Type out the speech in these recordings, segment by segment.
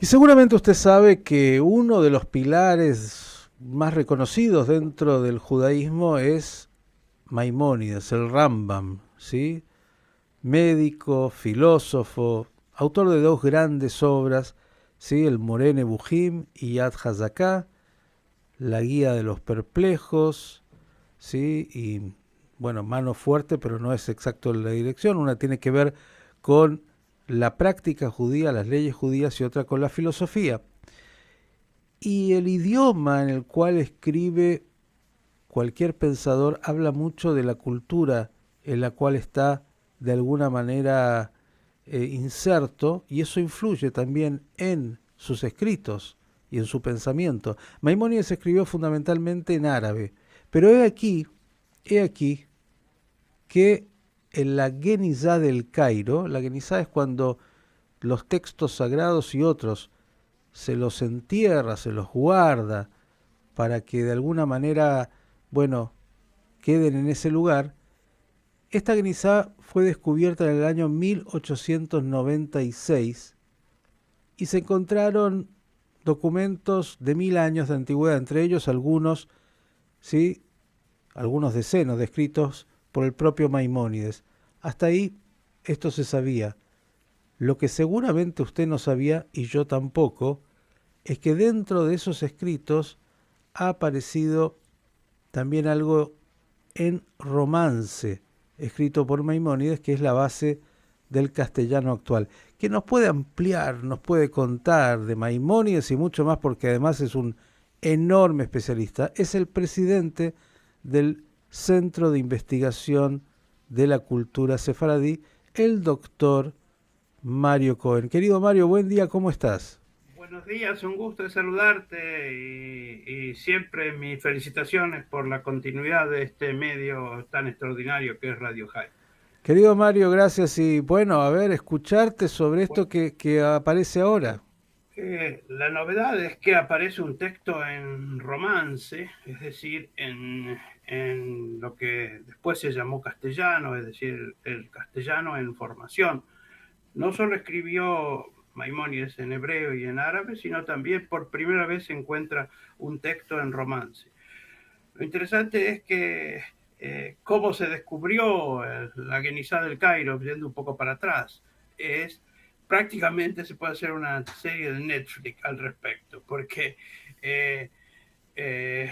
Y seguramente usted sabe que uno de los pilares más reconocidos dentro del judaísmo es Maimónides, el Rambam, ¿sí? Médico, filósofo, autor de dos grandes obras, ¿sí? El Moré Nebuchim y Yad Hazaká, la guía de los perplejos, ¿sí? Y bueno, mano fuerte, pero no es exacto la dirección. Una tiene que ver con la práctica judía, las leyes judías y otra con la filosofía. Y el idioma en el cual escribe cualquier pensador habla mucho de la cultura en la cual está de alguna manera inserto, y eso influye también en sus escritos y en su pensamiento. Maimónides escribió fundamentalmente en árabe, pero he aquí que en la Genizá del Cairo, la Genizá es cuando los textos sagrados y otros se los entierra, se los guarda, para que de alguna manera, bueno, queden en ese lugar. Esta grisá fue descubierta en el año 1896 y se encontraron documentos de 1000 años de antigüedad, entre ellos algunos, ¿sí? Algunos decenos descritos por el propio Maimónides. Hasta ahí esto se sabía. Lo que seguramente usted no sabía, y yo tampoco, es que dentro de esos escritos ha aparecido también algo en romance, escrito por Maimónides, que es la base del castellano actual. Que nos puede ampliar, nos puede contar de Maimónides y mucho más, porque además es un enorme especialista. Es el presidente del Centro de Investigación de la Cultura Sefaradí, el doctor Mario Cohen. Querido Mario, buen día, ¿cómo estás? Buenos días, un gusto de saludarte y siempre mis felicitaciones por la continuidad de este medio tan extraordinario que es Radio High. Querido Mario, gracias y bueno, a ver, escucharte sobre Bueno, esto que aparece ahora. la novedad es que aparece un texto en romance, es decir, en lo que después se llamó castellano, es decir, el castellano en formación. No solo escribió Maimónides en hebreo y en árabe, sino también por primera vez se encuentra un texto en romance. Lo interesante es que cómo se descubrió la Guenizá del Cairo, yendo un poco para atrás, es prácticamente se puede hacer una serie de Netflix al respecto, porque, eh, eh,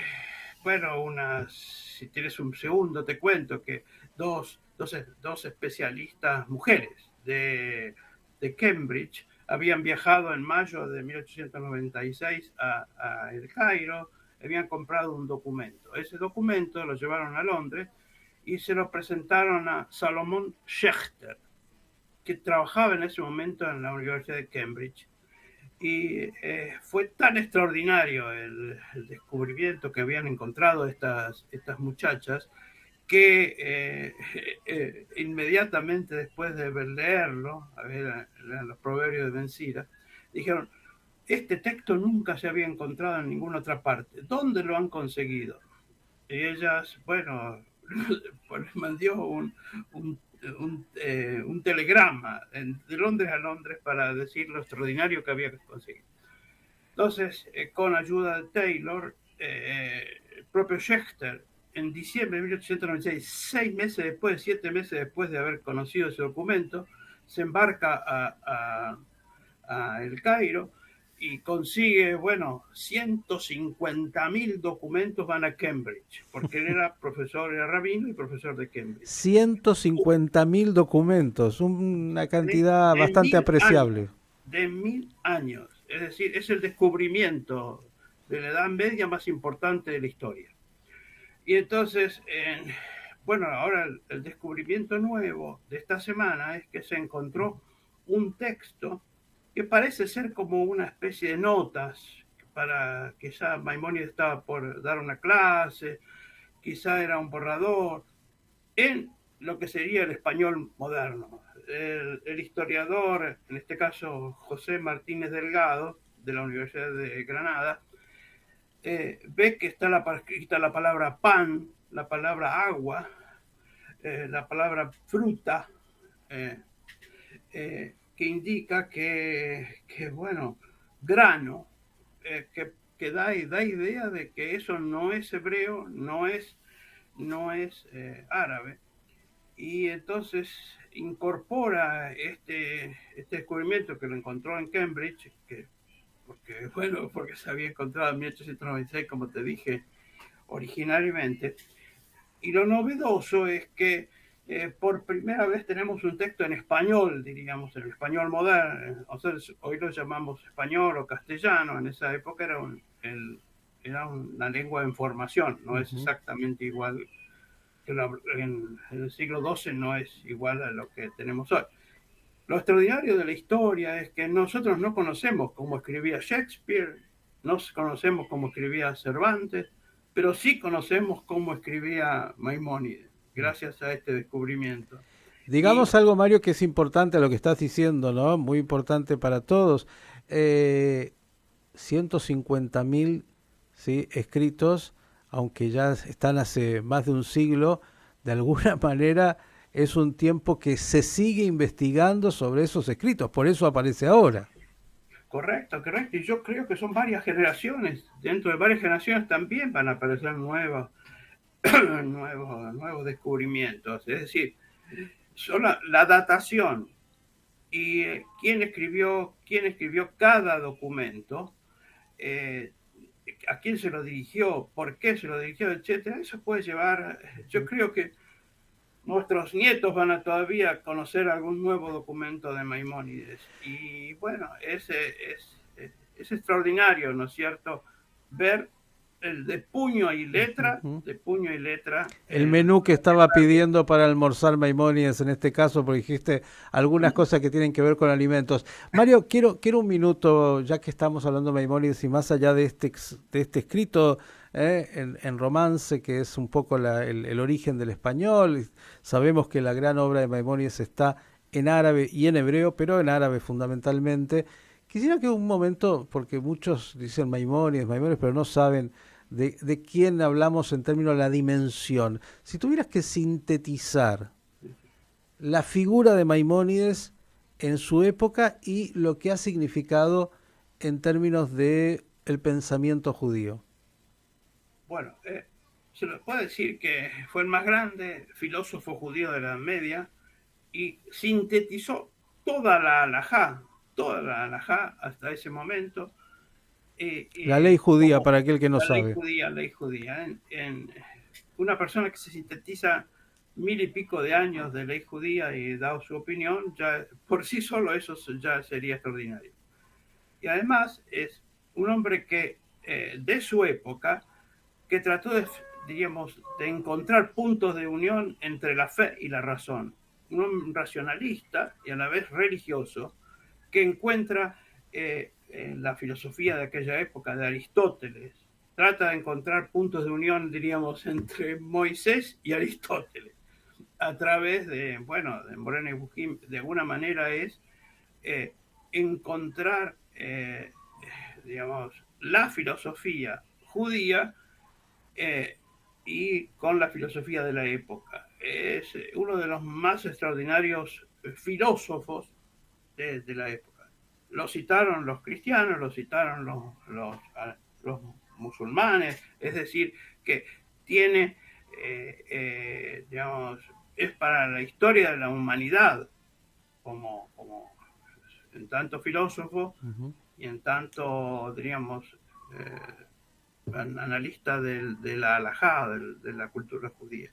bueno, si tienes un segundo, te cuento que dos especialistas mujeres de Cambridge habían viajado en mayo de 1896 a El Cairo, habían comprado un documento. Ese documento lo llevaron a Londres y se lo presentaron a Salomón Schechter, que trabajaba en ese momento en la Universidad de Cambridge. Y fue tan extraordinario el descubrimiento que habían encontrado estas muchachas que inmediatamente después de leerlo, a ver, los proverbios de Bencira, dijeron, este texto nunca se había encontrado en ninguna otra parte. ¿Dónde lo han conseguido? Y ellas, bueno, pues mandó un telegrama de Londres a Londres para decir lo extraordinario que había conseguido. Entonces, con ayuda de Taylor, el propio Schechter, en diciembre de 1896, 6 meses después, 7 meses después de haber conocido ese documento, se embarca a El Cairo y consigue, bueno, 150.000 documentos van a Cambridge, porque él era profesor, era rabino y profesor de Cambridge. 150.000 documentos, una De, cantidad de bastante mil años, apreciable. de 1000 años. Es decir, es el descubrimiento de la Edad Media más importante de la historia. Y entonces, bueno, ahora el descubrimiento nuevo de esta semana es que se encontró un texto que parece ser como una especie de notas para quizá Maimónides estaba por dar una clase, quizá era un borrador, en lo que sería el español moderno. El historiador, en este caso José Martínez Delgado, de la Universidad de Granada, ve que está escrita la palabra pan, la palabra agua, la palabra fruta, que indica bueno, grano que da idea de que eso no es hebreo, no es árabe. Y entonces incorpora este descubrimiento que lo encontró en Cambridge, porque se había encontrado en 1896, como te dije originariamente. Y lo novedoso es que por primera vez tenemos un texto en español, diríamos, en español moderno. O sea, hoy lo llamamos español o castellano. En esa época era una lengua en formación, no es exactamente igual que en el siglo XII, no es igual a lo que tenemos hoy. Lo extraordinario de la historia es que nosotros no conocemos cómo escribía Shakespeare, no conocemos cómo escribía Cervantes, pero sí conocemos cómo escribía Maimónides, gracias a este descubrimiento. Y Digamos algo, Mario, que es importante a lo que estás diciendo, ¿no? Muy importante para todos. 150.000, ¿sí?, escritos, aunque ya están hace más de un siglo, de alguna manera es un tiempo que se sigue investigando sobre esos escritos, por eso aparece ahora. correcto, correcto. Y yo creo que son varias generaciones. Dentro de varias generaciones también van a aparecer nuevos descubrimientos. Es decir, solo la datación y quién escribió cada documento, eh, a quién se lo dirigió, por qué se lo dirigió, etcétera. Eso puede llevar, yo creo que nuestros nietos van a todavía conocer algún nuevo documento de Maimónides. Y bueno, es extraordinario, ¿no es cierto?, ver el de puño y letra, El menú que estaba pidiendo para almorzar Maimónides en este caso, porque dijiste algunas cosas que tienen que ver con alimentos. Mario, quiero un minuto, ya que estamos hablando de Maimónides y más allá de este escrito en romance, que es un poco el origen del español. Sabemos que la gran obra de Maimónides está en árabe y en hebreo, pero en árabe fundamentalmente. Quisiera que un momento, porque muchos dicen Maimónides, Maimónides, pero no saben de quién hablamos en términos de la dimensión. Si tuvieras que sintetizar la figura de Maimónides en su época y lo que ha significado en términos de el pensamiento judío. bueno, se nos puede decir que fue el más grande filósofo judío de la Edad Media y sintetizó toda la halajá hasta ese momento. La ley judía, Como para aquel que no sabe. ley judía, en una persona que se sintetiza 1000 y pico de años de ley judía y da su opinión, ya por sí solo eso ya sería extraordinario. Y además es un hombre que de su época, que trató diríamos, de encontrar puntos de unión entre la fe y la razón. Un racionalista y a la vez religioso que encuentra en la filosofía de aquella época de Aristóteles. Trata de encontrar puntos de unión, diríamos, entre Moisés y Aristóteles a través de Moreno y Bujín. De alguna manera es encontrar, digamos, la filosofía judía y con la filosofía de la época. Es uno de los más extraordinarios filósofos de la época. Lo citaron los cristianos, lo citaron los musulmanes, es decir, que tiene, digamos, es para la historia de la humanidad como en tanto filósofo y en tanto, diríamos, analista de la halajá, de la cultura judía.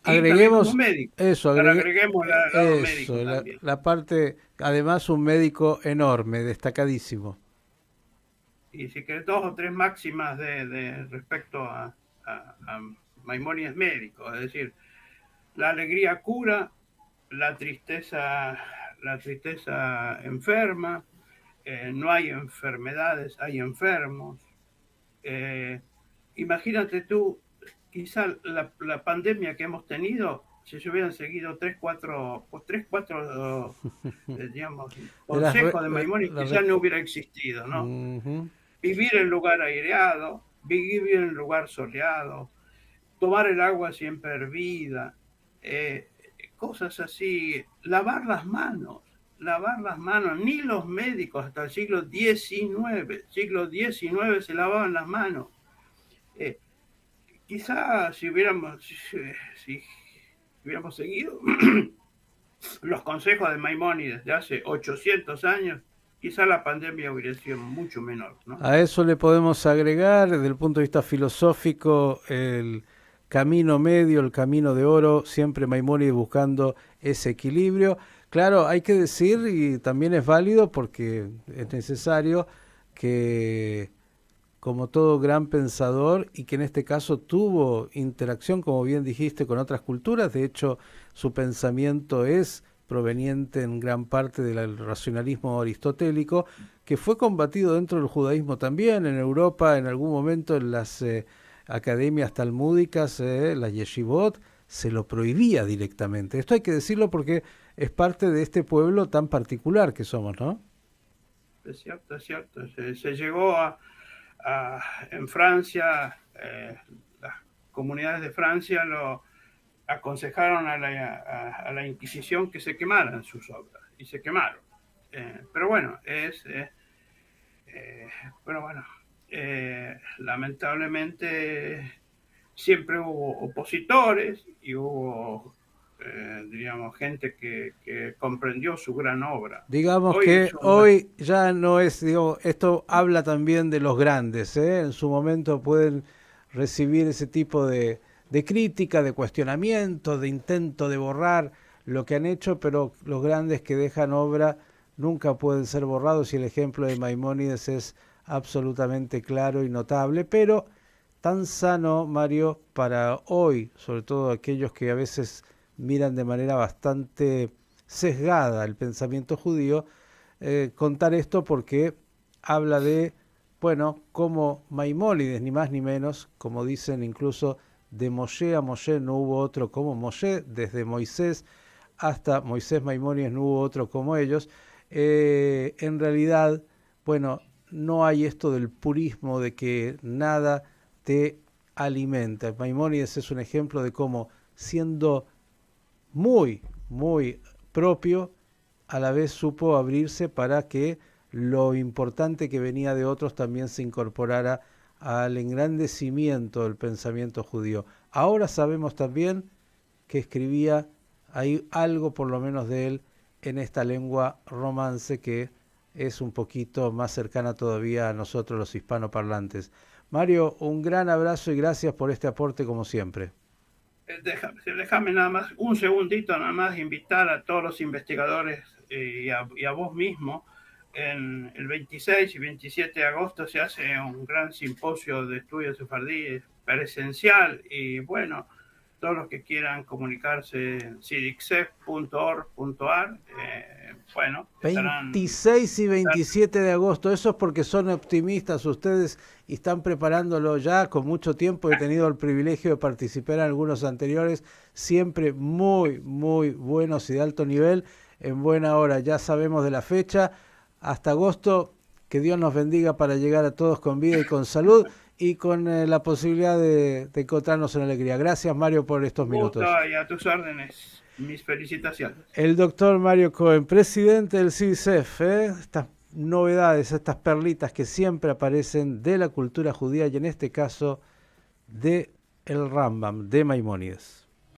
Y también como Agreguemos médico. eso, Ahora agreguemos el lado médico eso, también. la parte, además un médico enorme, destacadísimo. Y si querés, dos o tres máximas respecto a Maimónides médico, es decir, la alegría cura, la tristeza, la tristeza enferma, no hay enfermedades, hay enfermos. Eh, Imagínate tú, quizá la pandemia que hemos tenido, si se hubieran seguido tres, cuatro digamos, De las consejos de Maimónides, quizá no hubiera existido, ¿no? Ujú. Vivir en lugar aireado, vivir en lugar soleado, tomar el agua siempre hervida, cosas así, lavar las manos. lavar las manos, ni los médicos hasta el siglo XIX se lavaban las manos. Eh, Quizá si hubiéramos seguido los consejos de Maimónides de hace 800 años, quizá la pandemia hubiera sido mucho menor, ¿no? A eso le podemos agregar, desde el punto de vista filosófico, el camino medio, el camino de oro, siempre Maimónides buscando ese equilibrio. Claro, hay que decir, y también es válido porque es necesario, que como todo gran pensador y que en este caso tuvo interacción, como bien dijiste, con otras culturas. De hecho, su pensamiento es proveniente en gran parte del racionalismo aristotélico, que fue combatido dentro del judaísmo también. En Europa, en algún momento, en las academias talmúdicas, las yeshivot, se lo prohibía directamente. Esto hay que decirlo porque es parte de este pueblo tan particular que somos, ¿no? Es cierto, es cierto. Se llegó en Francia, las comunidades de Francia lo aconsejaron a la Inquisición que se quemaran sus obras, y se quemaron. Pero bueno, pero bueno, lamentablemente siempre hubo opositores y hubo, diríamos, gente que comprendió su gran obra. Digamos Hoy que es un... hoy ya no es, digo, esto habla también de los grandes, ¿eh? En su momento pueden recibir ese tipo de crítica, de cuestionamiento, de intento de borrar lo que han hecho, pero los grandes que dejan obra nunca pueden ser borrados y el ejemplo de Maimónides es absolutamente claro y notable, pero tan sano, Mario, para hoy, sobre todo aquellos que a veces miran de manera bastante sesgada el pensamiento judío, contar esto porque habla de, bueno, como Maimónides, ni más ni menos, como dicen incluso de Moshe a Moshe no hubo otro como Moshe, desde Moisés hasta Moisés Maimónides no hubo otro como ellos. En realidad, bueno, no hay esto del purismo de que nada te alimenta. Maimónides es un ejemplo de cómo, siendo muy, muy propio, a la vez supo abrirse para que lo importante que venía de otros también se incorporara al engrandecimiento del pensamiento judío. Ahora sabemos también que escribía, hay algo por lo menos de él en esta lengua romance que es un poquito más cercana todavía a nosotros los hispanoparlantes. Mario, un gran abrazo y gracias por este aporte como siempre. Déjame nada más, un segundito nada más, invitar a todos los investigadores y a vos mismo. En el 26 y 27 de agosto se hace un gran simposio de estudios sefardíes presencial y bueno, todos los que quieran comunicarse en sidixef.org.ar, bueno, estarán... 26 y 27 de agosto, eso es porque son optimistas ustedes y están preparándolo ya con mucho tiempo. He tenido el privilegio de participar en algunos anteriores, siempre muy, muy buenos y de alto nivel, en buena hora. Ya sabemos de la fecha, hasta agosto, que Dios nos bendiga para llegar a todos con vida y con salud y con la posibilidad de encontrarnos en alegría. Gracias, Mario, por estos Gusto minutos. y a tus órdenes. Mis felicitaciones. El doctor Mario Cohen, presidente del CISEF, estas novedades, estas perlitas que siempre aparecen de la cultura judía y en este caso de el Rambam, de Maimónides.